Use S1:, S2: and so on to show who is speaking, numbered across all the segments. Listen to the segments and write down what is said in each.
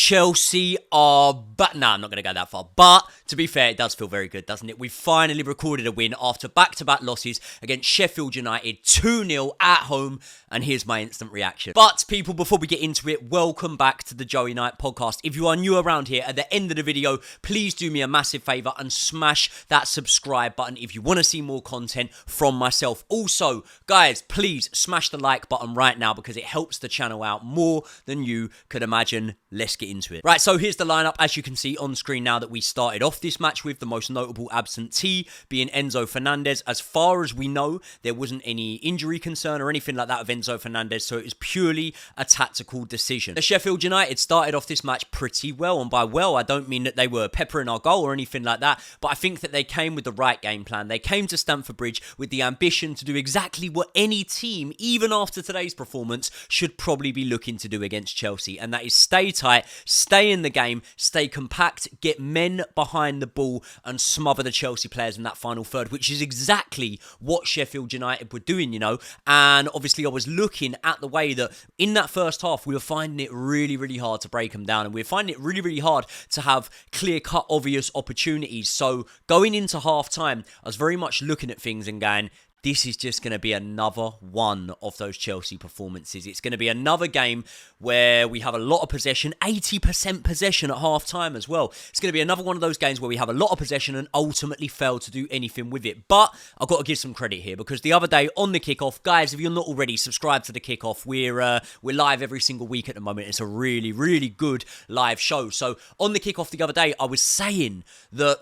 S1: Chelsea are nah, I'm not going to go that far. But to be fair, it does feel very good, doesn't it? We finally recorded a win after back-to-back losses against Sheffield United, 2-0 at home. And here's my instant reaction. But people, before we get into it, welcome back to the Joey Knight podcast. If you are new around here, at the end of the video, please do me a massive favour and smash that subscribe button if you want to see more content from myself. Also, guys, please smash the like button right now because it helps the channel out more than you could imagine. Let's get into it. Right, so here's the lineup. As you can see on screen now that we started off this match with the most notable absentee being Enzo Fernandez. As far as we know, there wasn't any injury concern or anything like that of Enzo Fernandez, so it was purely a tactical decision. The Sheffield United started off this match pretty well, and by well, I don't mean that they were peppering our goal or anything like that, but I think that they came with the right game plan. They came to Stamford Bridge with the ambition to do exactly what any team, even after today's performance, should probably be looking to do against Chelsea, and that is stay tight, stay in the game, stay compact, get men behind the ball, and smother the Chelsea players in that final third, which is exactly what Sheffield United were doing, you know. And obviously I was looking at the way that in that first half we were finding it really, really hard to break them down, and we were finding it really, really hard to have clear-cut, obvious opportunities. So going into half-time, I was very much looking at things and going, this is just going to be another one of those Chelsea performances. It's going to be another game where we have a lot of possession, 80% possession at half-time as well. It's going to be another one of those games where we have a lot of possession and ultimately fail to do anything with it. But I've got to give some credit here because the other day on the kickoff, guys, if you're not already subscribed to the kickoff, we're live every single week at the moment. It's a really, really good live show. So on the kickoff the other day, I was saying that,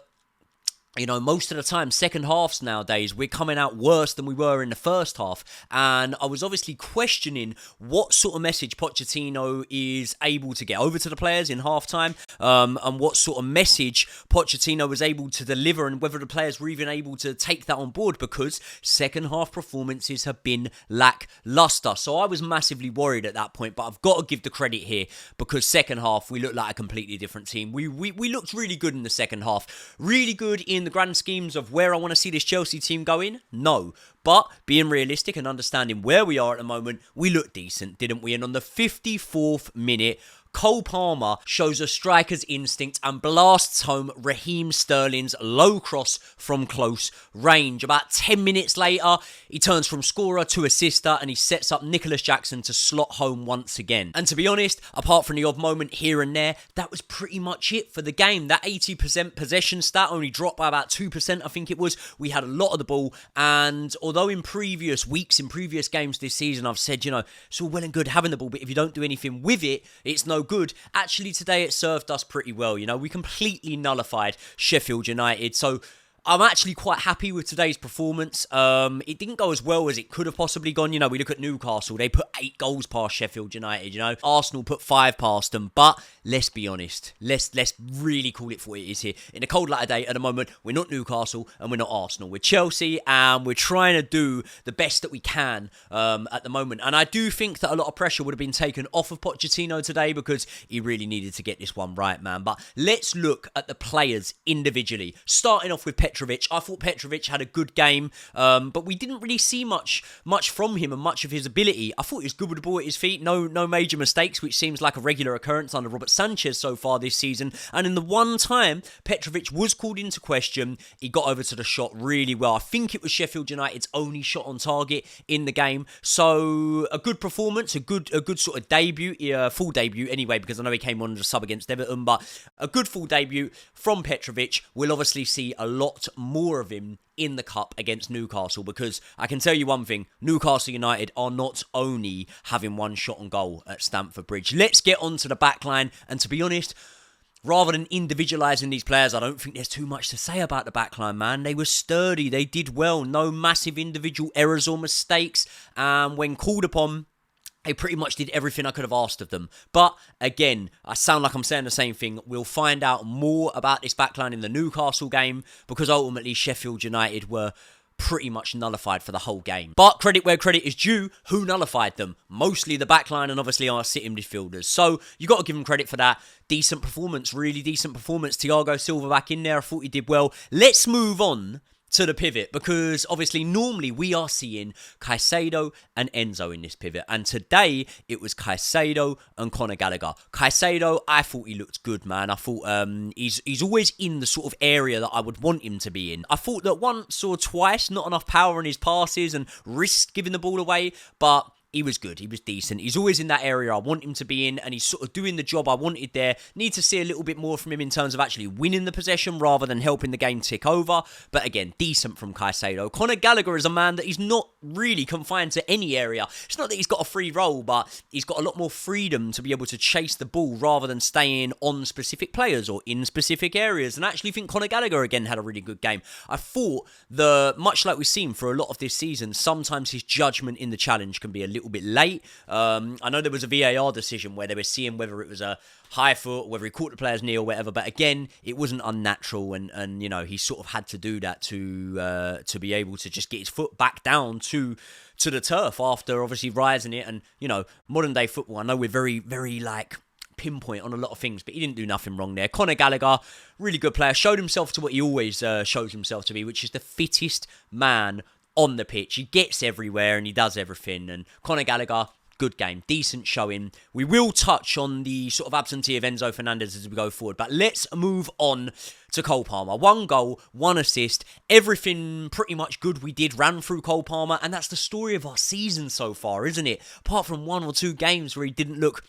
S1: you know, most of the time, second halves nowadays, we're coming out worse than we were in the first half. And I was obviously questioning what sort of message Pochettino is able to get over to the players in halftime, and what sort of message Pochettino was able to deliver, and whether the players were even able to take that on board, because second half performances have been lackluster. So I was massively worried at that point, but I've got to give the credit here because second half, we looked like a completely different team. We looked really good in the second half. Really good in the grand schemes of where I want to see this Chelsea team going? No. But being realistic and understanding where we are at the moment, we look decent, didn't we? And on the 54th minute, Cole Palmer shows a striker's instinct and blasts home Raheem Sterling's low cross from close range. About 10 minutes later, he turns from scorer to assister and he sets up Nicholas Jackson to slot home once again. And to be honest, apart from the odd moment here and there, that was pretty much it for the game. That 80% possession stat only dropped by about 2%, I think it was. We had a lot of the ball, and although in previous weeks, in previous games this season, I've said, you know, it's all well and good having the ball, but if you don't do anything with it, it's no good. Actually, today it served us pretty well. You know, we completely nullified Sheffield United. So I'm actually quite happy with today's performance. It didn't go as well as it could have possibly gone. You know, we look at Newcastle. They put 8 goals past Sheffield United, you know. Arsenal put 5 past them. But let's be honest. Let's really call it for what it is here. In the cold light of day at the moment, we're not Newcastle and we're not Arsenal. We're Chelsea and we're trying to do the best that we can at the moment. And I do think that a lot of pressure would have been taken off of Pochettino today because he really needed to get this one right, man. But let's look at the players individually. Starting off with Petrovic. I thought Petrovic had a good game, but we didn't really see much from him and much of his ability. I thought he was good with the ball at his feet, no major mistakes, which seems like a regular occurrence under Robert Sanchez so far this season. And in the one time Petrovic was called into question, he got over to the shot really well. I think it was Sheffield United's only shot on target in the game. So a good performance, a good sort of debut, full debut anyway, because I know he came on as a sub against Everton, but a good full debut from Petrovic. We'll obviously see a lot more of him in the cup against Newcastle, because I can tell you one thing, Newcastle United are not only having one shot on goal at Stamford Bridge. Let's get on to the back line, and to be honest, rather than individualising these players, I don't think there's too much to say about the back line, man. They were sturdy, they did well, no massive individual errors or mistakes, and when called upon, they pretty much did everything I could have asked of them. But again, I sound like I'm saying the same thing. We'll find out more about this backline in the Newcastle game, because ultimately Sheffield United were pretty much nullified for the whole game. But credit where credit is due, who nullified them? Mostly the backline and obviously our sitting midfielders. So you got to give them credit for that. Decent performance, really decent performance. Thiago Silva back in there. I thought he did well. Let's move on to the pivot, because obviously normally we are seeing Caicedo and Enzo in this pivot, and today it was Caicedo and Conor Gallagher. Caicedo, I thought he looked good, man. I thought he's always in the sort of area that I would want him to be in. I thought that once or twice, not enough power in his passes and risked giving the ball away, but he was good. He was decent. He's always in that area I want him to be in, and he's sort of doing the job I wanted there. Need to see a little bit more from him in terms of actually winning the possession rather than helping the game tick over. But again, decent from Caicedo. Conor Gallagher is a man that he's not really confined to any area. It's not that he's got a free role, but he's got a lot more freedom to be able to chase the ball rather than staying on specific players or in specific areas. And I actually think Conor Gallagher again had a really good game. I thought much like we've seen for a lot of this season, sometimes his judgment in the challenge can be a little bit late. I know there was a VAR decision where they were seeing whether it was a high foot, whether he caught the player's knee or whatever, but again, it wasn't unnatural, and you know, he sort of had to do that to be able to just get his foot back down to the turf after obviously rising it. And you know, modern day football, I know we're very, very like pinpoint on a lot of things, but he didn't do nothing wrong there. Conor Gallagher, really good player, showed himself to what he always shows himself to be, which is the fittest man on the pitch. He gets everywhere and he does everything. And Conor Gallagher, good game, decent showing. We will touch on the sort of absentee of Enzo Fernandez as we go forward, but let's move on to Cole Palmer. 1 goal, 1 assist, everything pretty much good we did ran through Cole Palmer, and that's the story of our season so far, isn't it? Apart from 1 or 2 games where he didn't look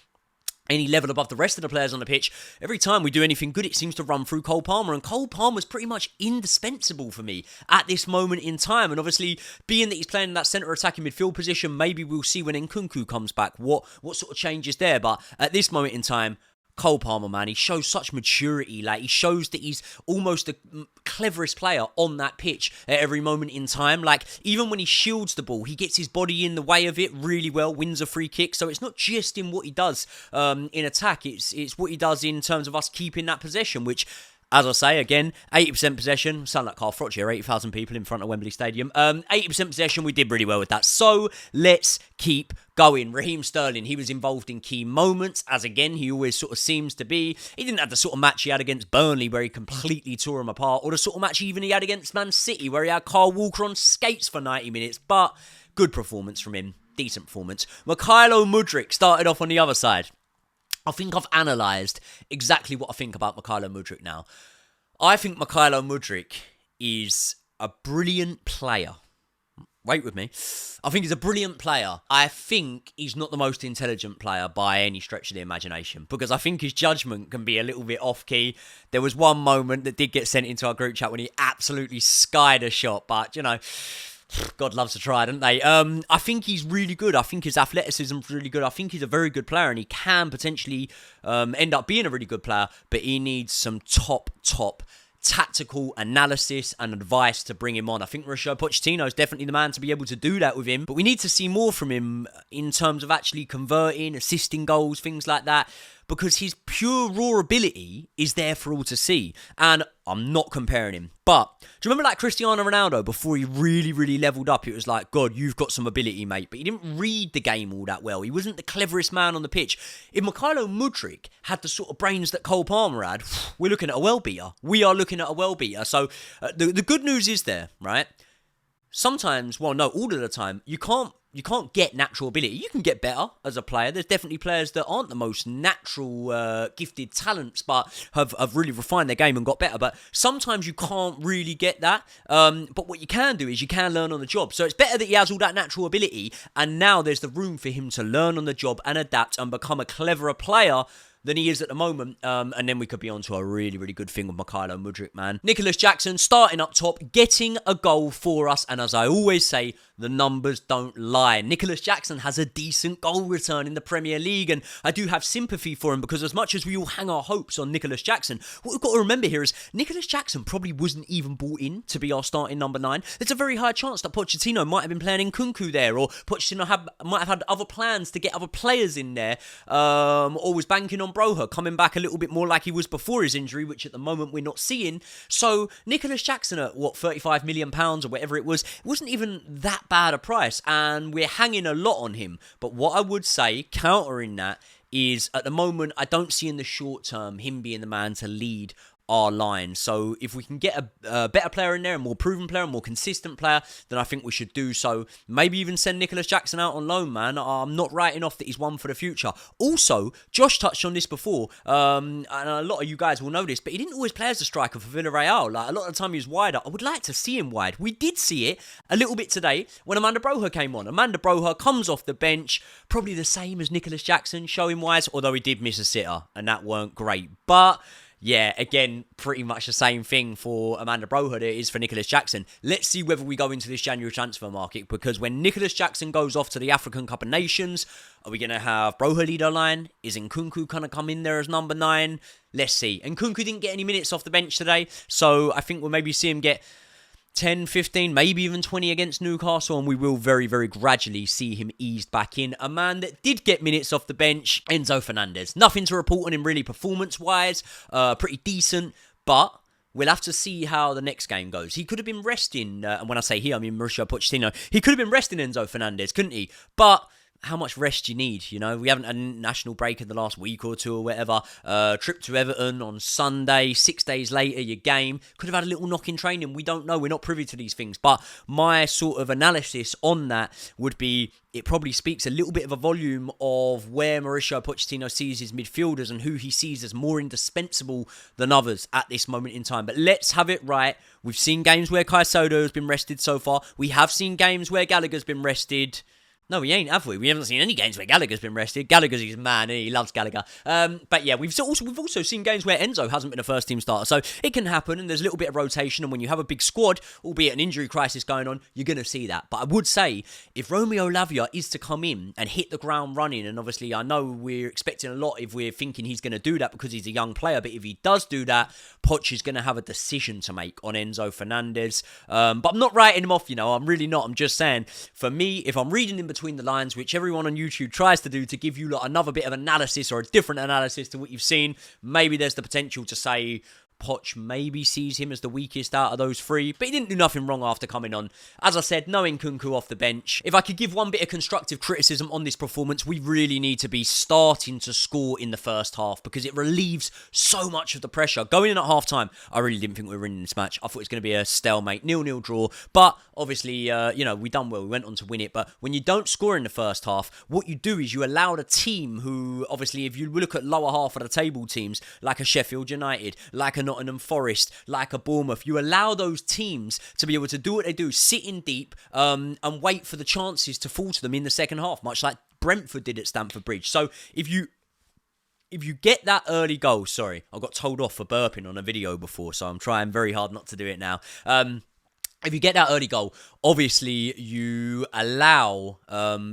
S1: any level above the rest of the players on the pitch, every time we do anything good, it seems to run through Cole Palmer, and Cole Palmer's pretty much indispensable for me at this moment in time. And obviously, being that he's playing in that centre attacking midfield position, maybe we'll see when Nkunku comes back what sort of changes there. But at this moment in time, Cole Palmer, man, he shows such maturity. Like, he shows that he's almost the cleverest player on that pitch at every moment in time. Like, even when he shields the ball, he gets his body in the way of it really well, wins a free kick. So it's not just in what he does in attack, it's what he does in terms of us keeping that possession, which, as I say, again, 80% possession. Sound like Carl Froch here, 80,000 people in front of Wembley Stadium. 80% possession, we did really well with that. So let's keep going. Raheem Sterling, he was involved in key moments, as again, he always sort of seems to be. He didn't have the sort of match he had against Burnley where he completely tore him apart, or the sort of match even he had against Man City where he had Kyle Walker on skates for 90 minutes. But good performance from him. Decent performance. Mykhailo Mudryk started off on the other side. I think I've analysed exactly what I think about Mykhailo Mudryk now. I think Mykhailo Mudryk is a brilliant player. Wait with me. I think he's a brilliant player. I think he's not the most intelligent player by any stretch of the imagination, because I think his judgment can be a little bit off-key. There was one moment that did get sent into our group chat when he absolutely skied a shot, but, you know, God loves to try, don't they? I think he's really good. I think his athleticism's really good. I think he's a very good player, and he can potentially end up being a really good player, but he needs some top tactical analysis and advice to bring him on. I think Mauricio Pochettino is definitely the man to be able to do that with him, but we need to see more from him in terms of actually converting, assisting goals, things like that, because his pure raw ability is there for all to see. And I'm not comparing him, but do you remember like Cristiano Ronaldo before he really leveled up? It was like, God, you've got some ability, mate, but he didn't read the game all that well. He wasn't the cleverest man on the pitch. If Mykhailo Mudryk had the sort of brains that Cole Palmer had, we're looking at a well-beater. We are looking at a well-beater. So the good news is there, right? Sometimes, well, no, all of the time, you can't get natural ability. You can get better as a player. There's definitely players that aren't the most natural gifted talents, but have really refined their game and got better. But sometimes you can't really get that. But what you can do is you can learn on the job. So it's better that he has all that natural ability, and now there's the room for him to learn on the job and adapt and become a cleverer player than he is at the moment, and then we could be on to a really good thing with Mykhailo Mudryk, man. Nicholas Jackson starting up top, getting a goal for us, and as I always say, the numbers don't lie. Nicholas Jackson has a decent goal return in the Premier League, and I do have sympathy for him, because as much as we all hang our hopes on Nicholas Jackson, what we've got to remember here is Nicholas Jackson probably wasn't even bought in to be our starting number 9. There's a very high chance that Pochettino might have been playing Nkunku there, or Pochettino might have had other plans to get other players in there, or was banking on Broha coming back a little bit more like he was before his injury, which at the moment we're not seeing. So Nicholas Jackson at £35 million or whatever it wasn't even that bad a price, and we're hanging a lot on him. But what I would say, countering that, is at the moment I don't see in the short term him being the man to lead our line. So if we can get a better player in there, a more proven player, a more consistent player, then I think we should do so. Maybe even send Nicholas Jackson out on loan, man. I'm not writing off that he's one for the future. Also, Josh touched on this before, and a lot of you guys will know this, but he didn't always play as a striker for Villarreal. Like, a lot of the time he was wider. I would like to see him wide. We did see it a little bit today when Amanda Broja came on. Amanda Broja comes off the bench, probably the same as Nicholas Jackson, showing wise, although he did miss a sitter, and that weren't great. But yeah, again, pretty much the same thing for Amanda Broja it is for Nicholas Jackson. Let's see whether we go into this January transfer market, because when Nicholas Jackson goes off to the African Cup of Nations, are we going to have Broja lead our line? Is Nkunku going to come in there as number 9? Let's see. Nkunku didn't get any minutes off the bench today, so I think we'll maybe see him get 10, 15, maybe even 20 against Newcastle, and we will very, very gradually see him eased back in. A man that did get minutes off the bench, Enzo Fernandez. Nothing to report on him really performance-wise, pretty decent, but we'll have to see how the next game goes. He could have been resting, and when I say he, I mean Mauricio Pochettino. He could have been resting Enzo Fernandez, couldn't he? But how much rest do you need? You know, we haven't had a national break in the last week or two or whatever. Trip to Everton on Sunday, 6 days later, your game. Could have had a little knock in training. We don't know. We're not privy to these things. But my sort of analysis on that would be, it probably speaks a little bit of a volume of where Mauricio Pochettino sees his midfielders and who he sees as more indispensable than others at this moment in time. But let's have it right. We've seen games where Caicedo has been rested so far. We have seen games where Gallagher's been rested. No, we ain't, have we? We haven't seen any games where Gallagher's been rested. Gallagher's his man, he loves Gallagher. But yeah, we've also seen games where Enzo hasn't been a first team starter. So it can happen, and there's a little bit of rotation, and when you have a big squad, albeit an injury crisis going on, you're going to see that. But I would say, if Romeo Lavia is to come in and hit the ground running, and obviously I know we're expecting a lot if we're thinking he's going to do that because he's a young player, but if he does do that, Poch is going to have a decision to make on Enzo Fernandez. But I'm not writing him off, I'm really not. I'm just saying, for me, if I'm reading in between the lines, which everyone on YouTube tries to do to give you another bit of analysis or a different analysis to what you've seen, maybe there's the potential to say Poch maybe sees him as the weakest out of those three, but he didn't do nothing wrong after coming on. As I said, no Nkunku off the bench. If I could give one bit of constructive criticism on this performance, we really need to be starting to score in the first half, because it relieves so much of the pressure. Going in at half-time, I really didn't think we were winning this match. I thought it was going to be a stalemate, 0-0 draw, but obviously, we done well. We went on to win it, but when you don't score in the first half, what you do is you allow the team who, obviously, if you look at lower half of the table teams, like a Sheffield United, like a Nottingham Forest, like a Bournemouth, you allow those teams to be able to do what they do, sit in deep, and wait for the chances to fall to them in the second half, much like Brentford did at Stamford Bridge. So if you get that early goal, sorry, I got told off for burping on a video before, so I'm trying very hard not to do it now. If you get that early goal, obviously you allow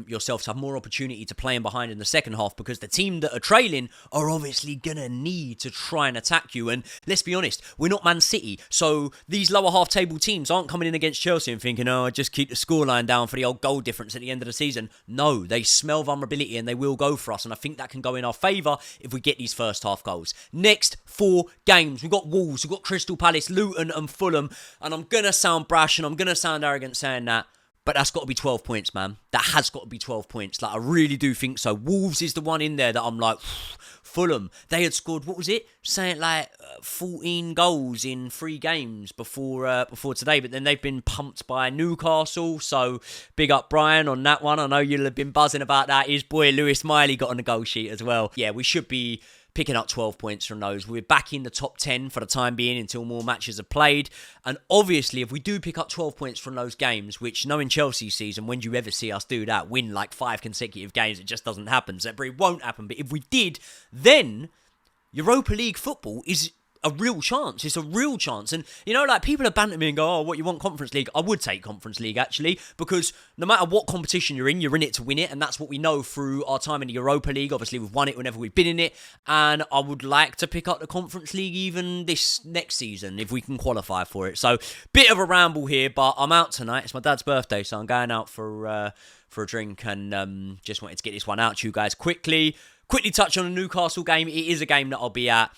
S1: yourself to have more opportunity to play in behind in the second half, because the team that are trailing are obviously going to need to try and attack you. And let's be honest, we're not Man City. So these lower half table teams aren't coming in against Chelsea and thinking, oh, just keep the scoreline down for the old goal difference at the end of the season. No, they smell vulnerability and they will go for us. And I think that can go in our favour if we get these first half goals. Next 4 games, we've got Wolves, we've got Crystal Palace, Luton and Fulham. And I'm going to sound brash and I'm going to sound arrogant saying that, but that's got to be 12 points, man. That has got to be 12 points. Like, I really do think so. Wolves is the one in there that I'm like, Fulham, they had scored, what was it? Saying like 14 goals in 3 games before today, but then they've been pumped by Newcastle. So big up Brian on that one. I know you'll have been buzzing about that. His boy Lewis Miley got on the goal sheet as well. Yeah, we should be picking up 12 points from those. We're back in the top 10 for the time being until more matches are played. And obviously, if we do pick up 12 points from those games, which knowing Chelsea's season, when do you ever see us do that? Win like 5 consecutive games, it just doesn't happen. So it won't happen. But if we did, then Europa League football is a real chance. It's a real chance. And, people are banting me and go, oh, what, you want Conference League? I would take Conference League, actually, because no matter what competition you're in it to win it. And that's what we know through our time in the Europa League. Obviously, we've won it whenever we've been in it. And I would like to pick up the Conference League even this next season, if we can qualify for it. So, bit of a ramble here, but I'm out tonight. It's my dad's birthday, so I'm going out for a drink, and just wanted to get this one out to you guys quickly. Quickly touch on the Newcastle game. It is a game that I'll be at.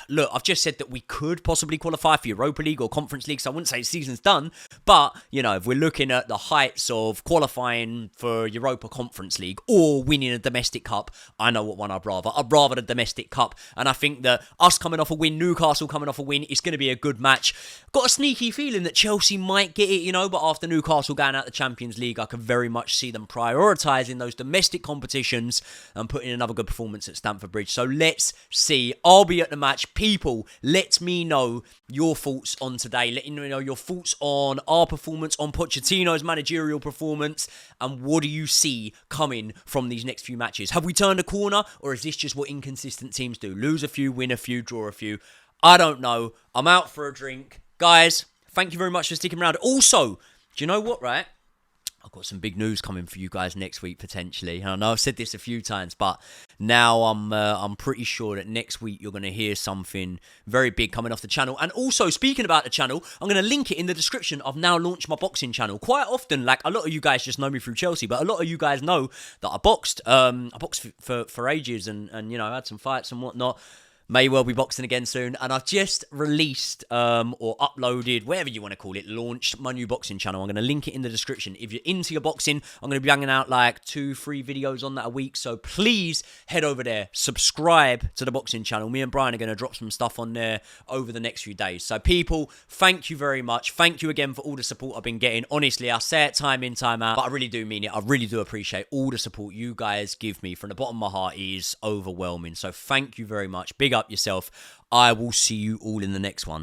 S1: look, I've just said that we could possibly qualify for Europa League or Conference League, so I wouldn't say the season's done. But, you know, if we're looking at the heights of qualifying for Europa Conference League or winning a domestic cup, I know what one I'd rather. I'd rather the domestic cup. And I think that us coming off a win, Newcastle coming off a win, it's going to be a good match. Got a sneaky feeling that Chelsea might get it, you know, but after Newcastle going out the Champions League, I can very much see them prioritising those domestic competitions and putting another good performance at Stamford Bridge. So let's see. I'll be at the match. People, let me know your thoughts on today. Let me know your thoughts on our performance, on Pochettino's managerial performance, and what do you see coming from these next few matches? Have we turned a corner, or is this just what inconsistent teams do? Lose a few, win a few, draw a few. I don't know. I'm out for a drink. Guys, thank you very much for sticking around. Also, do you know what, right? I've got some big news coming for you guys next week, potentially. And I know I've said this a few times, but now I'm pretty sure that next week you're going to hear something very big coming off the channel. And also, speaking about the channel, I'm going to link it in the description. I've now launched my boxing channel. Quite often, like, a lot of you guys just know me through Chelsea, but a lot of you guys know that I boxed. I boxed for ages and, you know, I had some fights and whatnot. May well be boxing again soon. And I've just released or uploaded, whatever you want to call it, launched my new boxing channel. I'm going to link it in the description. If you're into your boxing, I'm going to be banging out like 2-3 videos on that a week. So please head over there, subscribe to the boxing channel. Me and Brian are going to drop some stuff on there over the next few days. So people, thank you very much. Thank you again for all the support I've been getting. Honestly, I say it time in, time out, but I really do mean it. I really do appreciate all the support you guys give me from the bottom of my heart. It is overwhelming. So thank you very much. Big up yourself. I will see you all in the next one.